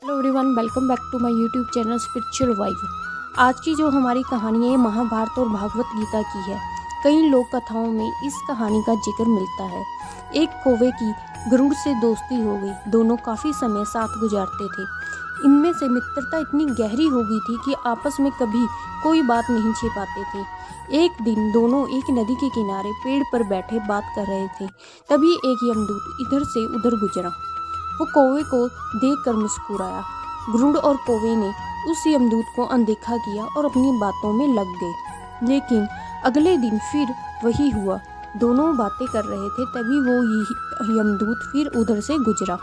Hello everyone, welcome back to my YouTube channel spiritual vibe. आज की जो हमारी कहानी है महाभारत और भागवत गीता की है। कई लोक कथाओं में इस कहानी का जिक्र मिलता है। एक कौवे की गरुड़ से दोस्ती हो गई। दोनों काफ़ी समय साथ गुजारते थे। इनमें से मित्रता इतनी गहरी हो गई थी कि आपस में कभी कोई बात नहीं छिपाते थे। एक दिन दोनों एक नदी के किनारे पेड़ पर बैठे बात कर रहे थे। तभी एक यमदूत इधर से उधर गुजरा। वो कौवे को देखकर मुस्कुराया। गरुड़ और कौवे ने उस यमदूत को अनदेखा किया और अपनी बातों में लग गए। लेकिन अगले दिन फिर वही हुआ। दोनों बातें कर रहे थे, तभी वो यमदूत फिर उधर से गुजरा।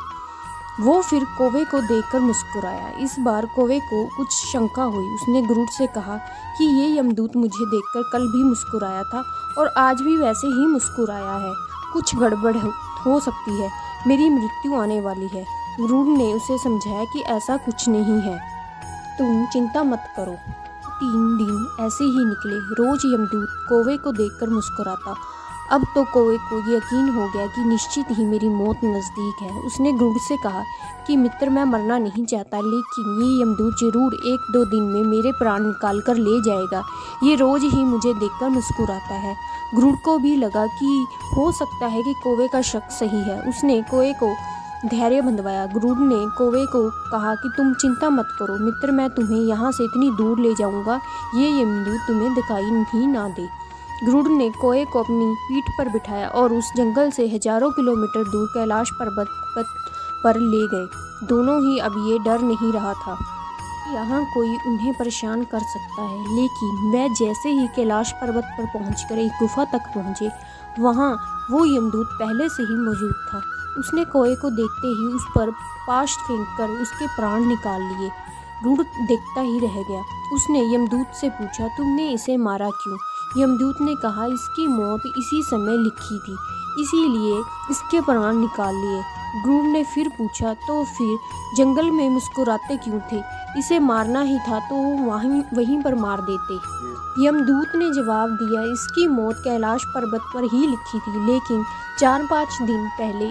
वो फिर कौवे को देखकर मुस्कुराया। इस बार कौवे को कुछ शंका हुई। उसने गरुड़ से कहा कि ये यमदूत मुझे देखकर कल भी मुस्कुराया था और आज भी वैसे ही मुस्कुराया है। कुछ गड़बड़ हो सकती है, मेरी मृत्यु आने वाली है। गरुड़ ने उसे समझाया कि ऐसा कुछ नहीं है, तुम चिंता मत करो। 3 दिन ऐसे ही निकले। रोज यमदूत कौवे को देखकर मुस्कुराता। अब तो कौवे को यकीन हो गया कि निश्चित ही मेरी मौत नज़दीक है। उसने गरुड़ से कहा कि मित्र, मैं मरना नहीं चाहता, लेकिन ये यमदूत जरूर 1-2 दिन में मेरे प्राण निकाल कर ले जाएगा। ये रोज ही मुझे देखकर मुस्कुराता है। गरुड़ को भी लगा कि हो सकता है कि कौवे का शक सही है। उसने कौवे को धैर्य बंधवाया। गरुड़ ने कौवे को कहा कि तुम चिंता मत करो मित्र, मैं तुम्हें यहाँ से इतनी दूर ले जाऊँगा, ये यमदूत तुम्हें दिखाई ही ना दे। गरुड़ ने कौवे को अपनी पीठ पर बिठाया और उस जंगल से हजारों किलोमीटर दूर कैलाश पर्वत पर ले गए। दोनों ही अब ये डर नहीं रहा था यहाँ कोई उन्हें परेशान कर सकता है। लेकिन वह जैसे ही कैलाश पर्वत पर पहुंचकर एक गुफा तक पहुंचे, वहां वो यमदूत पहले से ही मौजूद था। उसने कौवे को देखते ही उस पर पाश फेंककर उसके प्राण निकाल लिए। गरुड़ देखता ही रह गया। उसने यमदूत से पूछा, तुमने इसे मारा क्यों? यमदूत ने कहा, इसकी मौत इसी समय लिखी थी, इसीलिए इसके प्राण निकाल लिए। गरुड़ ने फिर पूछा, तो फिर जंगल में मुस्कुराते क्यों थे? इसे मारना ही था तो वहीं पर मार देते। यमदूत ने जवाब दिया, इसकी मौत कैलाश पर्वत पर ही लिखी थी, लेकिन 4-5 दिन पहले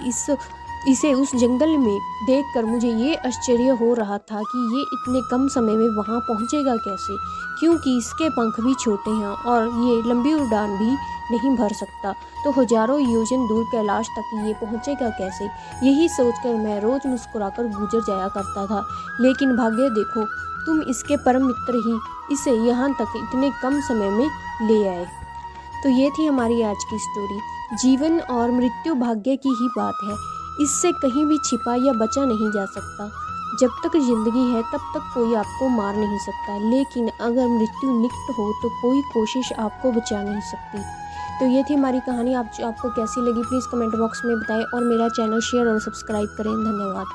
इसे उस जंगल में देखकर मुझे ये आश्चर्य हो रहा था कि ये इतने कम समय में वहाँ पहुँचेगा कैसे, क्योंकि इसके पंख भी छोटे हैं और ये लंबी उड़ान भी नहीं भर सकता, तो हजारों योजन दूर कैलाश तक ये पहुँचेगा कैसे। यही सोचकर मैं रोज मुस्कुराकर गुजर जाया करता था, लेकिन भाग्य देखो, तुम इसके परम मित्र ही इसे यहाँ तक इतने कम समय में ले आए। तो ये थी हमारी आज की स्टोरी। जीवन और मृत्यु भाग्य की ही बात है, इससे कहीं भी छिपा या बचा नहीं जा सकता। जब तक जिंदगी है तब तक कोई आपको मार नहीं सकता, लेकिन अगर मृत्यु निकट हो तो कोई कोशिश आपको बचा नहीं सकती। तो ये थी हमारी कहानी। आपको कैसी लगी प्लीज़ कमेंट बॉक्स में बताएं और मेरा चैनल शेयर और सब्सक्राइब करें। धन्यवाद।